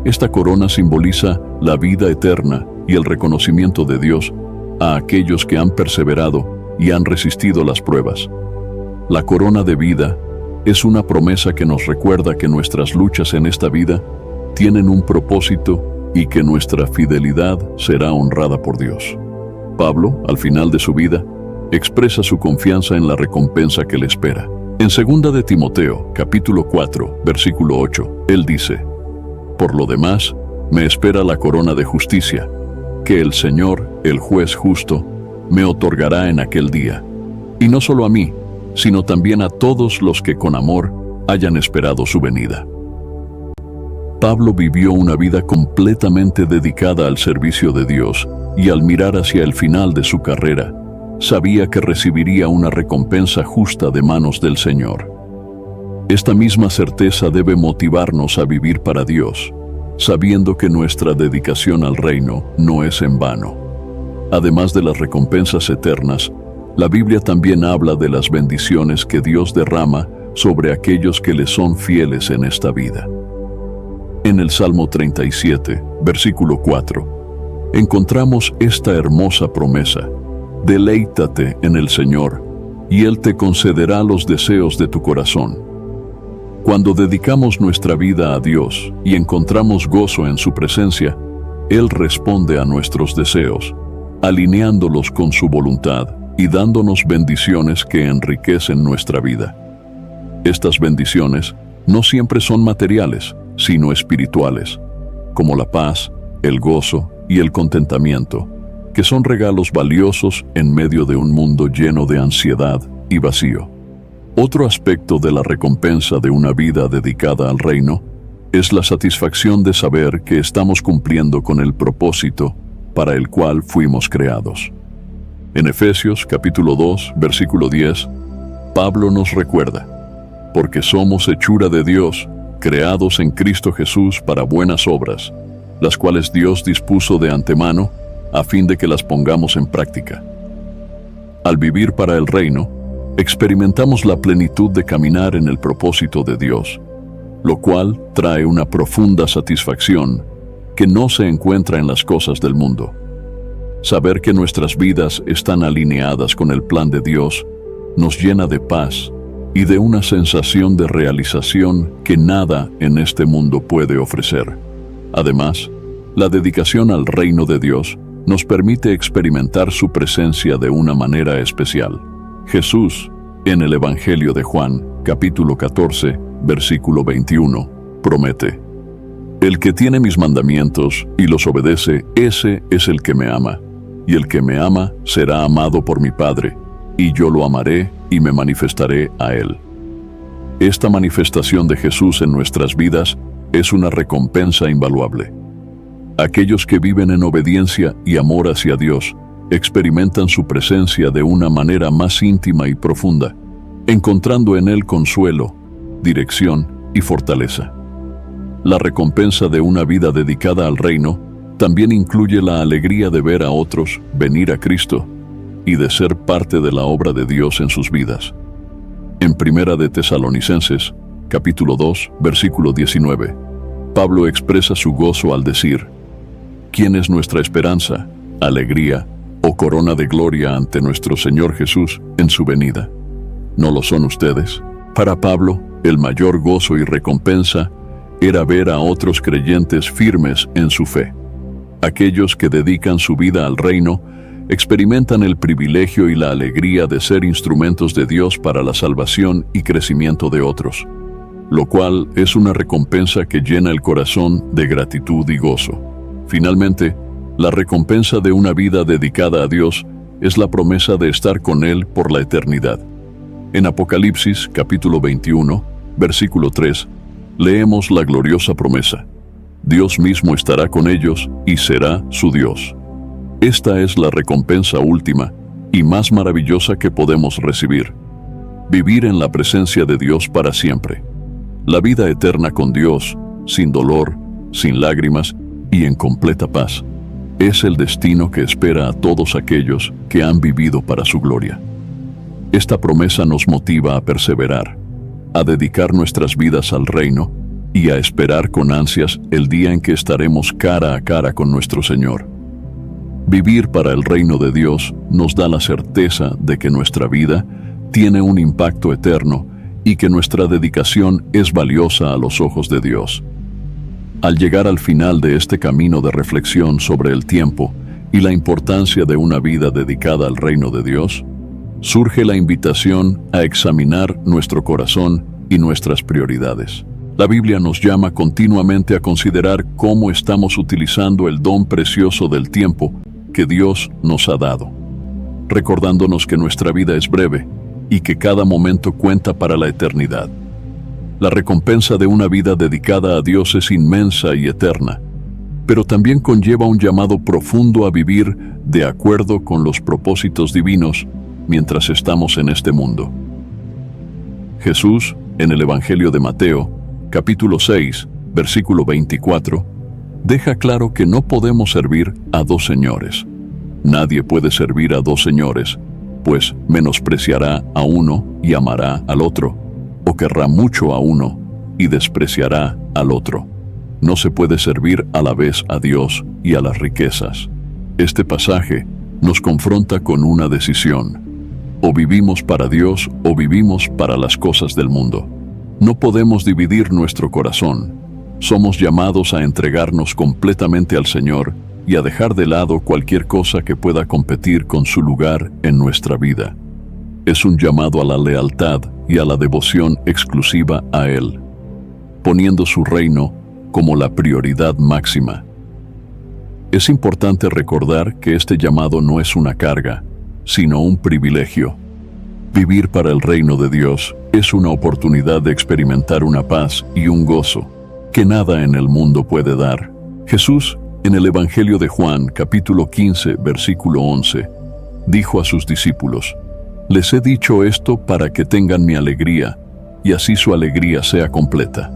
Esta corona simboliza la vida eterna y el reconocimiento de Dios a aquellos que han perseverado y han resistido las pruebas. La corona de vida es una promesa que nos recuerda que nuestras luchas en esta vida tienen un propósito y que nuestra fidelidad será honrada por Dios. Pablo, al final de su vida, expresa su confianza en la recompensa que le espera. En 2 de Timoteo, capítulo 4, versículo 8, él dice: «Por lo demás, me espera la corona de justicia, que el Señor, el juez justo, me otorgará en aquel día, y no solo a mí, sino también a todos los que con amor hayan esperado su venida». Pablo vivió una vida completamente dedicada al servicio de Dios, y al mirar hacia el final de su carrera, sabía que recibiría una recompensa justa de manos del Señor. Esta misma certeza debe motivarnos a vivir para Dios, sabiendo que nuestra dedicación al reino no es en vano. Además de las recompensas eternas, la Biblia también habla de las bendiciones que Dios derrama sobre aquellos que le son fieles en esta vida. En el Salmo 37, versículo 4, encontramos esta hermosa promesa: «Deleítate en el Señor, y Él te concederá los deseos de tu corazón». Cuando dedicamos nuestra vida a Dios y encontramos gozo en su presencia, Él responde a nuestros deseos, alineándolos con su voluntad y dándonos bendiciones que enriquecen nuestra vida. Estas bendiciones no siempre son materiales, sino espirituales, como la paz, el gozo y el contentamiento, que son regalos valiosos en medio de un mundo lleno de ansiedad y vacío. Otro aspecto de la recompensa de una vida dedicada al reino es la satisfacción de saber que estamos cumpliendo con el propósito para el cual fuimos creados. En Efesios capítulo 2, versículo 10, Pablo nos recuerda: «Porque somos hechura de Dios, creados en Cristo Jesús para buenas obras, las cuales Dios dispuso de antemano a fin de que las pongamos en práctica». Al vivir para el reino, experimentamos la plenitud de caminar en el propósito de Dios, lo cual trae una profunda satisfacción que no se encuentra en las cosas del mundo. Saber que nuestras vidas están alineadas con el plan de Dios nos llena de paz y de una sensación de realización que nada en este mundo puede ofrecer. Además, la dedicación al reino de Dios nos permite experimentar su presencia de una manera especial. Jesús, en el Evangelio de Juan, capítulo 14, versículo 21, promete: «El que tiene mis mandamientos y los obedece, ese es el que me ama, y el que me ama será amado por mi Padre, y yo lo amaré y me manifestaré a él». Esta manifestación de Jesús en nuestras vidas es una recompensa invaluable. Aquellos que viven en obediencia y amor hacia Dios experimentan su presencia de una manera más íntima y profunda, encontrando en Él consuelo, dirección y fortaleza. La recompensa de una vida dedicada al reino también incluye la alegría de ver a otros venir a Cristo y de ser parte de la obra de Dios en sus vidas. En 1 de Tesalonicenses, capítulo 2, versículo 19, Pablo expresa su gozo al decir: «¿Quién es nuestra esperanza, alegría o corona de gloria ante nuestro Señor Jesús en su venida? ¿No lo son ustedes?». Para Pablo, el mayor gozo y recompensa era ver a otros creyentes firmes en su fe. Aquellos que dedican su vida al reino experimentan el privilegio y la alegría de ser instrumentos de Dios para la salvación y crecimiento de otros, lo cual es una recompensa que llena el corazón de gratitud y gozo. Finalmente, la recompensa de una vida dedicada a Dios es la promesa de estar con Él por la eternidad. En Apocalipsis, capítulo 21, versículo 3, leemos la gloriosa promesa: «Dios mismo estará con ellos y será su Dios». Esta es la recompensa última y más maravillosa que podemos recibir: vivir en la presencia de Dios para siempre. La vida eterna con Dios, sin dolor, sin lágrimas y en completa paz, es el destino que espera a todos aquellos que han vivido para su gloria. Esta promesa nos motiva a perseverar, a dedicar nuestras vidas al reino y a esperar con ansias el día en que estaremos cara a cara con nuestro Señor. Vivir para el reino de Dios nos da la certeza de que nuestra vida tiene un impacto eterno y que nuestra dedicación es valiosa a los ojos de Dios. Al llegar al final de este camino de reflexión sobre el tiempo y la importancia de una vida dedicada al reino de Dios, surge la invitación a examinar nuestro corazón y nuestras prioridades. La Biblia nos llama continuamente a considerar cómo estamos utilizando el don precioso del tiempo que Dios nos ha dado, recordándonos que nuestra vida es breve y que cada momento cuenta para la eternidad. La recompensa de una vida dedicada a Dios es inmensa y eterna, pero también conlleva un llamado profundo a vivir de acuerdo con los propósitos divinos mientras estamos en este mundo. Jesús, en el Evangelio de Mateo, capítulo 6, versículo 24, deja claro que no podemos servir a dos señores. Nadie puede servir a dos señores, pues menospreciará a uno y amará al otro, o querrá mucho a uno y despreciará al otro. No se puede servir a la vez a Dios y a las riquezas. Este pasaje nos confronta con una decisión. O vivimos para Dios o vivimos para las cosas del mundo. No podemos dividir nuestro corazón. Somos llamados a entregarnos completamente al Señor y a dejar de lado cualquier cosa que pueda competir con su lugar en nuestra vida. Es un llamado a la lealtad y a la devoción exclusiva a Él, poniendo su reino como la prioridad máxima. Es importante recordar que este llamado no es una carga, sino un privilegio. Vivir para el reino de Dios es una oportunidad de experimentar una paz y un gozo que nada en el mundo puede dar. Jesús, en el Evangelio de Juan, capítulo 15, versículo 11, dijo a sus discípulos: «Les he dicho esto para que tengan mi alegría, y así su alegría sea completa».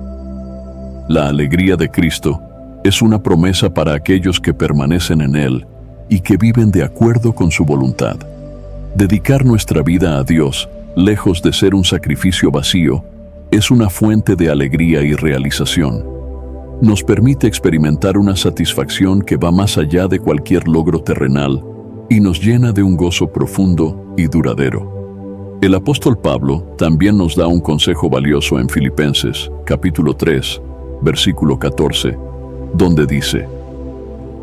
La alegría de Cristo es una promesa para aquellos que permanecen en Él y que viven de acuerdo con su voluntad. Dedicar nuestra vida a Dios, lejos de ser un sacrificio vacío, es una fuente de alegría y realización. Nos permite experimentar una satisfacción que va más allá de cualquier logro terrenal y nos llena de un gozo profundo y duradero. El apóstol Pablo también nos da un consejo valioso en Filipenses, capítulo 3, versículo 14, donde dice: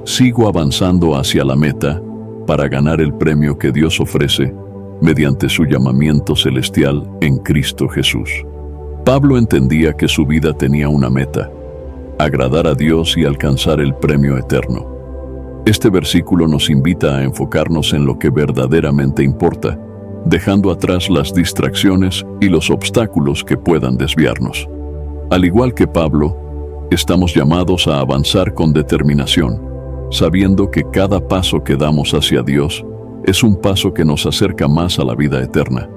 «Sigo avanzando hacia la meta para ganar el premio que Dios ofrece mediante su llamamiento celestial en Cristo Jesús». Pablo entendía que su vida tenía una meta: agradar a Dios y alcanzar el premio eterno. Este versículo nos invita a enfocarnos en lo que verdaderamente importa, dejando atrás las distracciones y los obstáculos que puedan desviarnos. Al igual que Pablo, estamos llamados a avanzar con determinación, sabiendo que cada paso que damos hacia Dios es un paso que nos acerca más a la vida eterna.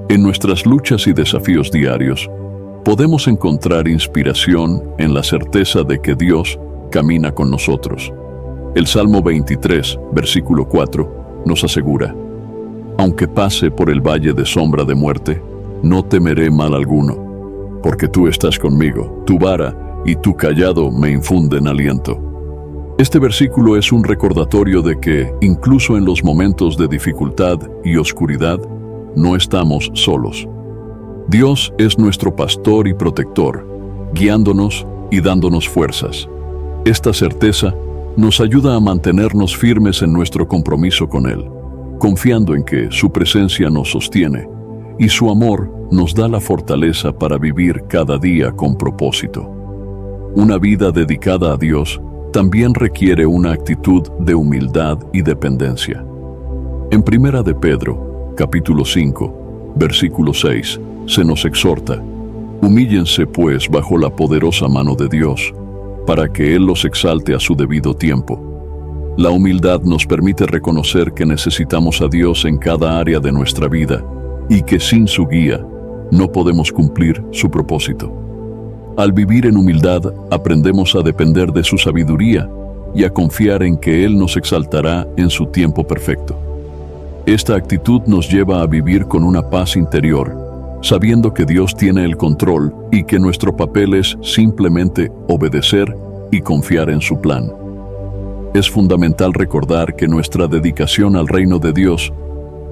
En nuestras luchas y desafíos diarios, podemos encontrar inspiración en la certeza de que Dios camina con nosotros. El Salmo 23, versículo 4, nos asegura: «Aunque pase por el valle de sombra de muerte, no temeré mal alguno, porque tú estás conmigo, tu vara y tu cayado me infunden aliento». Este versículo es un recordatorio de que, incluso en los momentos de dificultad y oscuridad, no estamos solos. Dios es nuestro pastor y protector, guiándonos y dándonos fuerzas. Esta certeza nos ayuda a mantenernos firmes en nuestro compromiso con Él, confiando en que su presencia nos sostiene y su amor nos da la fortaleza para vivir cada día con propósito. Una vida dedicada a Dios también requiere una actitud de humildad y dependencia. En Primera de Pedro, capítulo 5, versículo 6, se nos exhorta: «Humíllense pues bajo la poderosa mano de Dios, para que Él los exalte a su debido tiempo». La humildad nos permite reconocer que necesitamos a Dios en cada área de nuestra vida y que sin su guía no podemos cumplir su propósito. Al vivir en humildad, aprendemos a depender de su sabiduría y a confiar en que Él nos exaltará en su tiempo perfecto. Esta actitud nos lleva a vivir con una paz interior, sabiendo que Dios tiene el control y que nuestro papel es simplemente obedecer y confiar en su plan. es fundamental recordar que nuestra dedicación al reino de Dios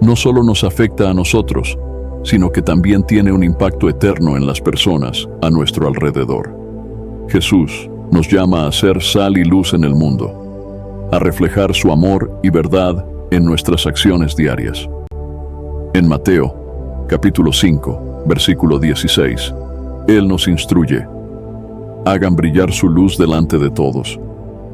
no solo nos afecta a nosotros, sino que también tiene un impacto eterno en las personas a nuestro alrededor. Jesús nos llama a ser sal y luz en el mundo, a reflejar su amor y verdad en nuestras acciones diarias. En Mateo, capítulo 5, versículo 16, Él nos instruye: hagan brillar su luz delante de todos,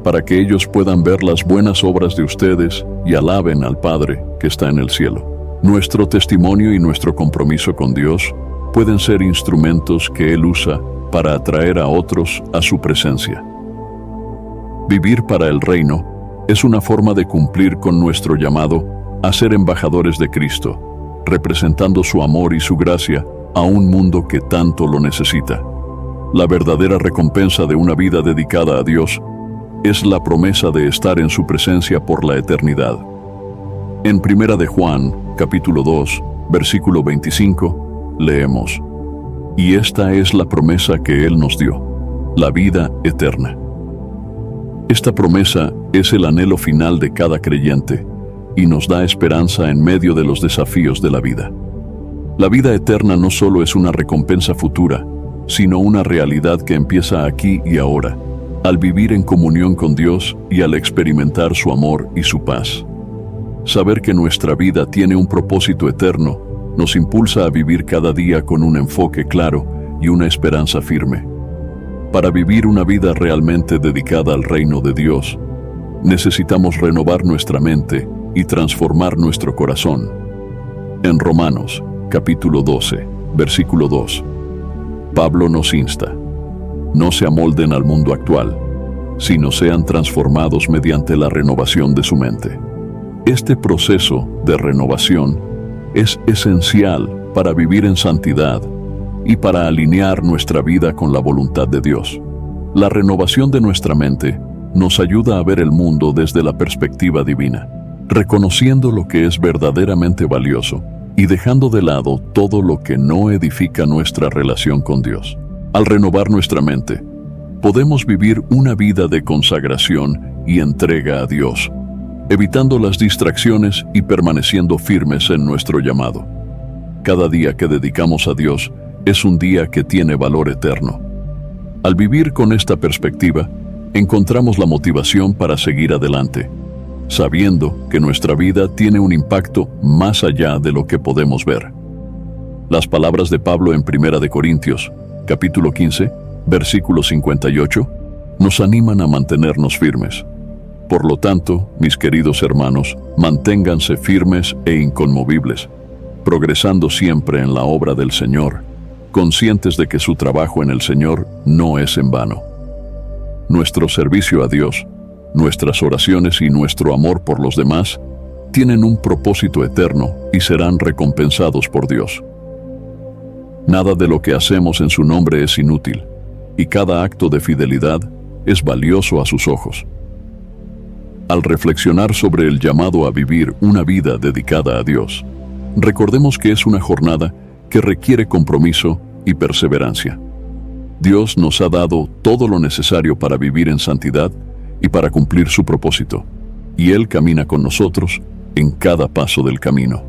para que ellos puedan ver las buenas obras de ustedes y alaben al Padre que está en el cielo. Nuestro testimonio y nuestro compromiso con Dios pueden ser instrumentos que Él usa para atraer a otros a su presencia. Vivir para el reino es una forma de cumplir con nuestro llamado a ser embajadores de Cristo, representando su amor y su gracia a un mundo que tanto lo necesita. La verdadera recompensa de una vida dedicada a Dios es la promesa de estar en su presencia por la eternidad. En 1 de Juan, capítulo 2, versículo 25, leemos: y esta es la promesa que Él nos dio, la vida eterna. Esta promesa es el anhelo final de cada creyente y nos da esperanza en medio de los desafíos de la vida. La vida eterna no solo es una recompensa futura, sino una realidad que empieza aquí y ahora, al vivir en comunión con Dios y al experimentar su amor y su paz. Saber que nuestra vida tiene un propósito eterno nos impulsa a vivir cada día con un enfoque claro y una esperanza firme. Para vivir una vida realmente dedicada al reino de Dios, necesitamos renovar nuestra mente y transformar nuestro corazón. En Romanos, capítulo 12, versículo 2, Pablo nos insta: no se amolden al mundo actual, sino sean transformados mediante la renovación de su mente. Este proceso de renovación es esencial para vivir en santidad y para alinear nuestra vida con la voluntad de Dios. La renovación de nuestra mente nos ayuda a ver el mundo desde la perspectiva divina, reconociendo lo que es verdaderamente valioso y dejando de lado todo lo que no edifica nuestra relación con Dios. Al renovar nuestra mente, podemos vivir una vida de consagración y entrega a Dios, evitando las distracciones y permaneciendo firmes en nuestro llamado. Cada día que dedicamos a Dios es un día que tiene valor eterno. Al vivir con esta perspectiva, encontramos la motivación para seguir adelante, sabiendo que nuestra vida tiene un impacto más allá de lo que podemos ver. Las palabras de Pablo en 1 de Corintios, capítulo 15, versículo 58, nos animan a mantenernos firmes. Por lo tanto, mis queridos hermanos, manténganse firmes e inconmovibles, progresando siempre en la obra del Señor, conscientes de que su trabajo en el Señor no es en vano. Nuestro servicio a Dios, nuestras oraciones y nuestro amor por los demás tienen un propósito eterno y serán recompensados por Dios. Nada de lo que hacemos en su nombre es inútil, y cada acto de fidelidad es valioso a sus ojos. Al reflexionar sobre el llamado a vivir una vida dedicada a Dios, recordemos que es una jornada que requiere compromiso y perseverancia. Dios nos ha dado todo lo necesario para vivir en santidad y para cumplir su propósito, y Él camina con nosotros en cada paso del camino.